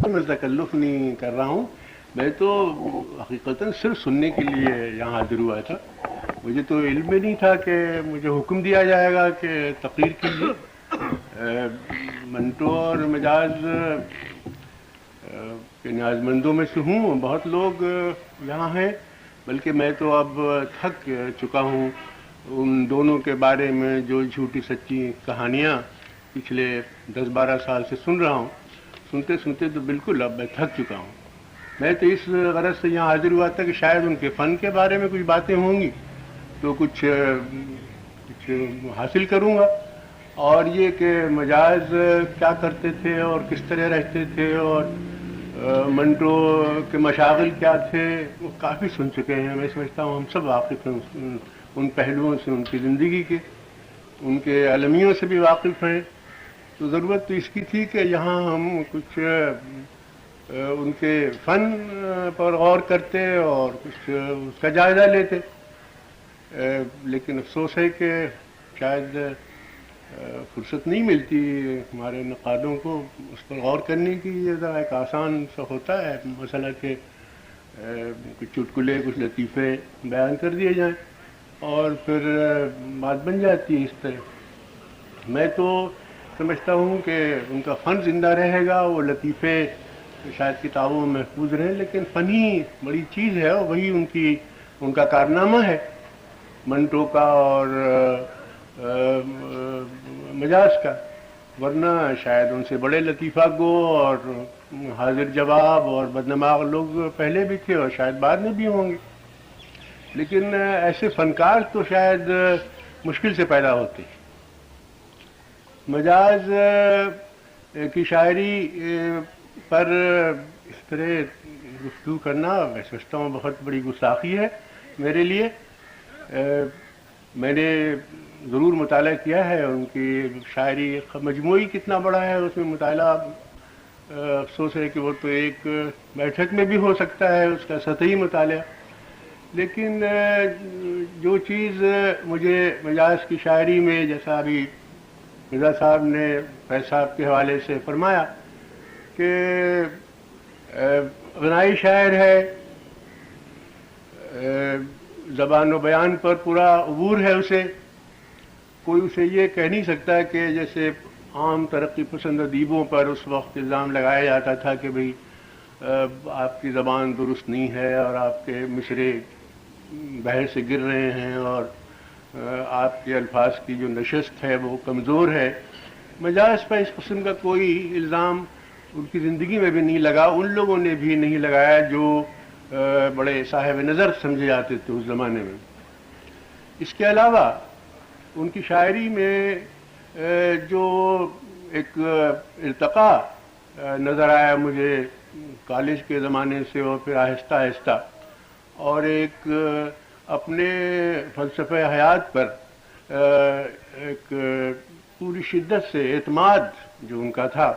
میں تکلف نہیں کر رہا ہوں. میں تو حقیقتاً صرف سننے کے لیے یہاں حاضر ہوا تھا. مجھے تو علم بھی نہیں تھا کہ مجھے حکم دیا جائے گا کہ تقریر کیجیے. منٹو اور مجاز کے نیاز مندوں میں سے ہوں. بہت لوگ یہاں ہیں، بلکہ میں تو اب تھک چکا ہوں ان دونوں کے بارے میں جو جھوٹی سچی کہانیاں پچھلے 10-12 سال سے سن رہا ہوں. سنتے سنتے تو بالکل اب میں تھک چکا ہوں. میں تو اس غرض سے یہاں حاضر ہوا تھا کہ شاید ان کے فن کے بارے میں کچھ باتیں ہوں گی تو کچھ حاصل کروں گا. اور یہ کہ مجاز کیا کرتے تھے اور کس طرح رہتے تھے اور منٹو کے مشاغل کیا تھے وہ کافی سن چکے ہیں. میں سمجھتا ہوں ہم سب واقف ہیں ان پہلوؤں سے، ان کی زندگی کے، ان کے المیوں سے بھی واقف ہیں. تو ضرورت تو اس کی تھی کہ یہاں ہم کچھ ان کے فن پر غور کرتے اور کچھ اس کا جائزہ لیتے. لیکن افسوس ہے کہ شاید فرصت نہیں ملتی ہمارے نقادوں کو اس پر غور کرنے کی. یہ ذرا ایک آسان سا ہوتا ہے مسئلہ کہ کچھ چٹکلے کچھ لطیفے بیان کر دیے جائیں اور پھر بات بن جاتی ہے اس طرح. میں تو سمجھتا ہوں کہ ان کا فن زندہ رہے گا. وہ لطیفے شاید کتابوں میں محفوظ رہیں، لیکن فن ہی بڑی چیز ہے اور وہی ان کا کارنامہ ہے، منٹو کا اور مجاز کا. ورنہ شاید ان سے بڑے لطیفہ گو اور حاضر جواب اور بدنماغ لوگ پہلے بھی تھے اور شاید بعد میں بھی ہوں گے. لیکن ایسے فنکار تو شاید مشکل سے پیدا ہوتے. مجاز کی شاعری پر اس طرح گفتگو کرنا میں سمجھتا ہوں بہت بڑی گستاخی ہے میرے لیے. میں نے ضرور مطالعہ کیا ہے ان کی شاعری. مجموعی کتنا بڑا ہے اس میں مطالعہ، افسوس ہے کہ وہ تو ایک بیٹھک میں بھی ہو سکتا ہے اس کا سطحی مطالعہ. لیکن جو چیز مجھے مجاز کی شاعری میں، جیسا ابھی مرزا صاحب نے فیض صاحب کے حوالے سے فرمایا کہ غنائی شاعر ہے، زبان و بیان پر پورا عبور ہے اسے. کوئی اسے یہ کہہ نہیں سکتا کہ جیسے عام ترقی پسند ادیبوں پر اس وقت الزام لگایا جاتا تھا کہ بھئی آپ کی زبان درست نہیں ہے اور آپ کے مصرے بحر سے گر رہے ہیں اور آپ کے الفاظ کی جو نشست ہے وہ کمزور ہے. مجاز پر اس قسم کا کوئی الزام ان کی زندگی میں بھی نہیں لگا. ان لوگوں نے بھی نہیں لگایا جو بڑے صاحب نظر سمجھے جاتے تھے اس زمانے میں. اس کے علاوہ ان کی شاعری میں جو ایک ارتقاء نظر آیا مجھے کالج کے زمانے سے اور پھر آہستہ آہستہ، اور ایک اپنے فلسفہ حیات پر ایک پوری شدت سے اعتماد جو ان کا تھا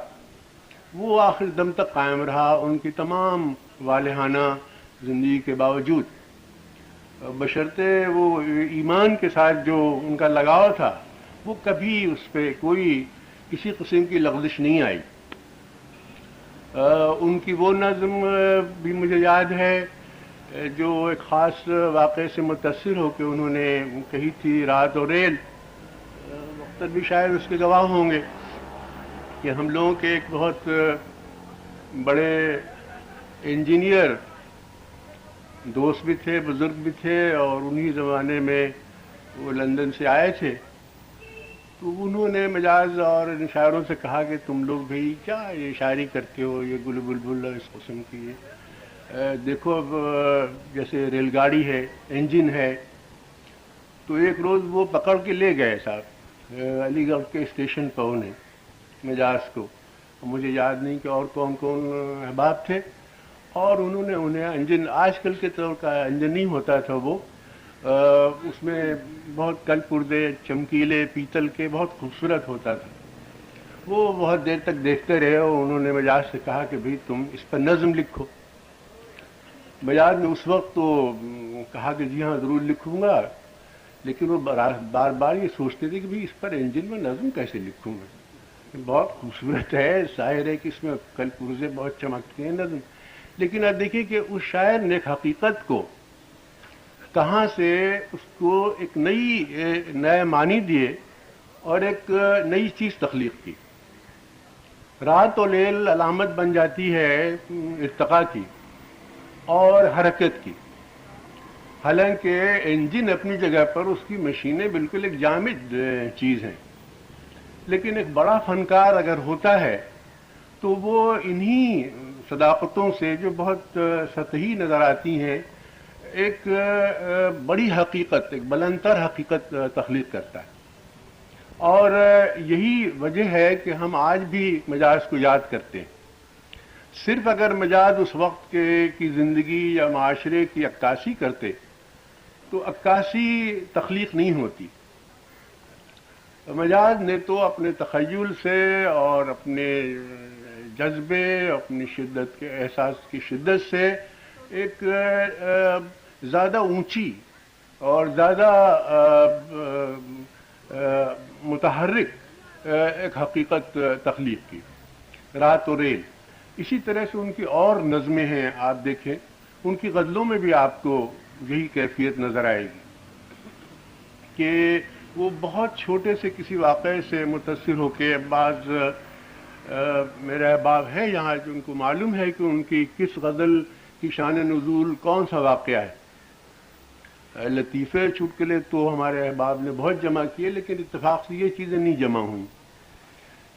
وہ آخر دم تک قائم رہا ان کی تمام والہانہ زندگی کے باوجود. بشرطے وہ ایمان کے ساتھ جو ان کا لگاؤ تھا وہ کبھی اس پہ کوئی کسی قسم کی لغزش نہیں آئی. ان کی وہ نظم بھی مجھے یاد ہے جو ایک خاص واقعے سے متاثر ہو کے انہوں نے کہی تھی، رات اور ریل. مختلف بھی شاید اس کے گواہ ہوں گے کہ ہم لوگوں کے ایک بہت بڑے انجینئر دوست بھی تھے، بزرگ بھی تھے، اور انہی زمانے میں وہ لندن سے آئے تھے. تو انہوں نے مجاز اور ان شاعروں سے کہا کہ تم لوگ بھئی کیا یہ شاعری کرتے ہو، یہ گل بلبل اس قسم کی. دیکھو اب جیسے ریل گاڑی ہے، انجن ہے، تو ایک روز وہ پکڑ کے لے گئے صاحب علی گڑھ کے اسٹیشن پر انہیں مجاز کو. مجھے یاد نہیں کہ اور کون کون احباب تھے، اور انہوں نے انجن آج کل کے طور کا انجن نہیں ہوتا تھا، وہ اس میں بہت کل پردے چمکیلے پیتل کے بہت خوبصورت ہوتا تھا. وہ بہت دیر تک دیکھتے رہے اور انہوں نے مجاز سے کہا کہ بھئی تم اس پر نظم لکھو. مجاز نے اس وقت تو کہا کہ جی ہاں ضرور لکھوں گا، لیکن وہ بار بار یہ سوچتے تھے کہ بھئی اس پر انجن میں نظم کیسے لکھوں گا. بہت خوبصورت ہے، ظاہر ہے کہ اس میں کل پرزے بہت چمکتے ہیں نظم، لیکن اب دیکھیے کہ اس شاعر نے ایک حقیقت کو کہاں سے اس کو ایک نئے معنی دیے اور ایک نئی چیز تخلیق کی. رات و لیل علامت بن جاتی ہے ارتقاء کی اور حرکت کی، حالانکہ انجن اپنی جگہ پر، اس کی مشینیں بالکل ایک جامد چیز ہیں، لیکن ایک بڑا فنکار اگر ہوتا ہے تو وہ انہی صداقتوں سے جو بہت سطحی نظر آتی ہیں ایک بڑی حقیقت، ایک بلندتر حقیقت تخلیق کرتا ہے. اور یہی وجہ ہے کہ ہم آج بھی مجاز کو یاد کرتے ہیں. صرف اگر مجاز اس وقت کی زندگی یا معاشرے کی عکاسی کرتے تو عکاسی تخلیق نہیں ہوتی. مجاز نے تو اپنے تخیل سے اور اپنے جذبے، اپنی شدت کے احساس کی شدت سے ایک زیادہ اونچی اور زیادہ متحرک ایک حقیقت تخلیق کی، رات و ریل. اسی طرح سے ان کی اور نظمیں ہیں، آپ دیکھیں ان کی غزلوں میں بھی آپ کو یہی کیفیت نظر آئے گی کہ وہ بہت چھوٹے سے کسی واقعے سے متاثر ہو کے، بعض میرے احباب ہیں یہاں جو ان کو معلوم ہے کہ ان کی کس غزل کی شان نزول کون سا واقعہ ہے. لطیفے چٹکلے تو ہمارے احباب نے بہت جمع کیے، لیکن اتفاق سے یہ چیزیں نہیں جمع ہوئیں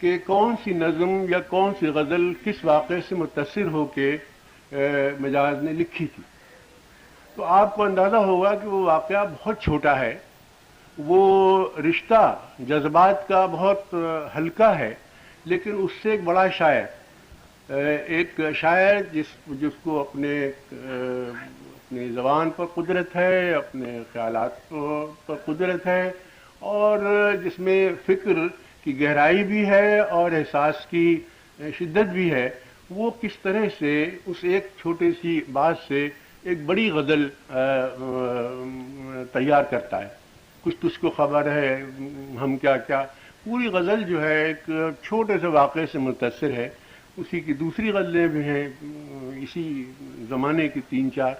کہ کون سی نظم یا کون سی غزل کس واقعے سے متاثر ہو کے مجاز نے لکھی تھی. تو آپ کو اندازہ ہوگا کہ وہ واقعہ بہت چھوٹا ہے، وہ رشتہ جذبات کا بہت ہلکا ہے، لیکن اس سے ایک بڑا شاعر، ایک شاعر جس کو اپنی زبان پر قدرت ہے، اپنے خیالات پر قدرت ہے، اور جس میں فکر کی گہرائی بھی ہے اور احساس کی شدت بھی ہے، وہ کس طرح سے اس ایک چھوٹی سی بات سے ایک بڑی غزل تیار کرتا ہے. کچھ تجھ کو خبر ہے، ہم کیا کیا، پوری غزل جو ہے ایک چھوٹے سے واقعے سے متاثر ہے. اسی کی دوسری غزلیں بھی ہیں اسی زمانے کی 3-4.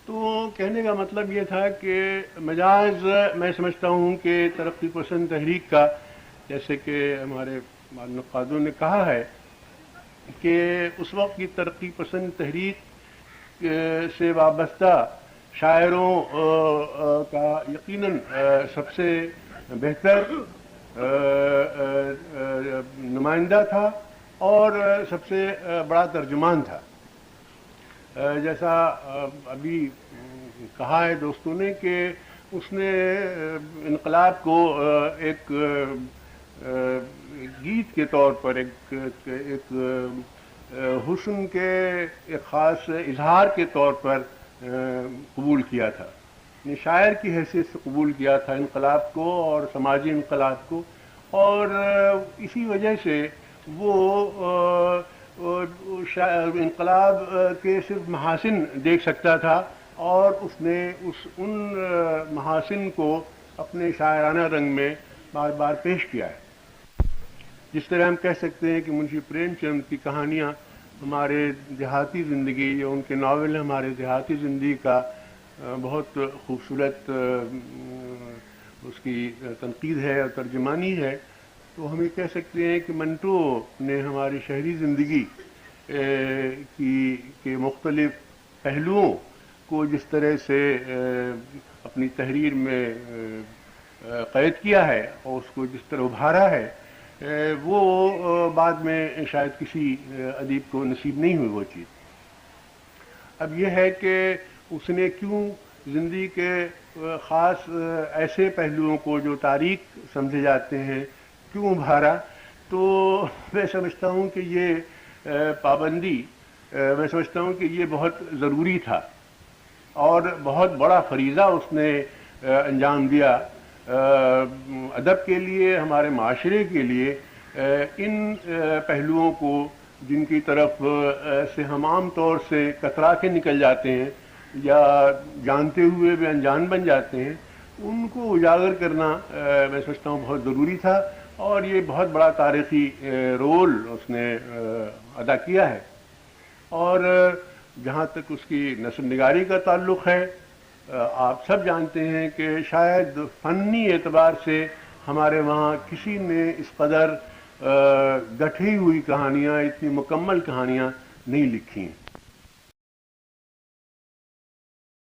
تو کہنے کا مطلب یہ تھا کہ مجاز، میں سمجھتا ہوں کہ ترقی پسند تحریک کا، جیسے کہ ہمارے نقادوں نے کہا ہے کہ اس وقت کی ترقی پسند تحریک سے وابستہ شاعروں کا یقیناً سب سے بہتر نمائندہ تھا اور سب سے بڑا ترجمان تھا. جیسا ابھی کہا ہے دوستوں نے کہ اس نے انقلاب کو ایک گیت کے طور پر، ایک حسن کے ایک خاص اظہار کے طور پر قبول کیا تھا. شاعر کی حیثیت سے قبول کیا تھا انقلاب کو اور سماجی انقلاب کو، اور اسی وجہ سے وہ انقلاب کے صرف محاسن دیکھ سکتا تھا، اور اس نے ان محاسن کو اپنے شاعرانہ رنگ میں بار بار پیش کیا ہے. جس طرح ہم کہہ سکتے ہیں کہ منشی پریم چند کی کہانیاں ہمارے دیہاتی زندگی، یا ان کے ناول ہمارے دیہاتی زندگی کا بہت خوبصورت اس کی تنقید ہے اور ترجمانی ہے. تو ہم یہ کہہ سکتے ہیں کہ منٹو نے ہماری شہری زندگی کے مختلف پہلوؤں کو جس طرح سے اپنی تحریر میں قید کیا ہے اور اس کو جس طرح ابھارا ہے، وہ بعد میں شاید کسی ادیب کو نصیب نہیں ہوئی وہ چیز. اب یہ ہے کہ اس نے کیوں زندگی کے خاص ایسے پہلوؤں کو جو تاریک سمجھے جاتے ہیں کیوں ابھارا. تو میں سمجھتا ہوں کہ یہ پابندی، میں سمجھتا ہوں کہ یہ بہت ضروری تھا اور بہت بڑا فریضہ اس نے انجام دیا ادب کے لیے، ہمارے معاشرے کے لیے. ان پہلوؤں کو جن کی طرف سے ہم عام طور سے کترا کے نکل جاتے ہیں یا جانتے ہوئے بھی انجان بن جاتے ہیں، ان کو اجاگر کرنا میں سمجھتا ہوں بہت ضروری تھا. اور یہ بہت بڑا تاریخی رول اس نے ادا کیا ہے. اور جہاں تک اس کی نثر نگاری کا تعلق ہے، آپ سب جانتے ہیں کہ شاید فنی اعتبار سے ہمارے وہاں کسی نے اس قدر گٹھی ہوئی کہانیاں، اتنی مکمل کہانیاں نہیں لکھی ہیں.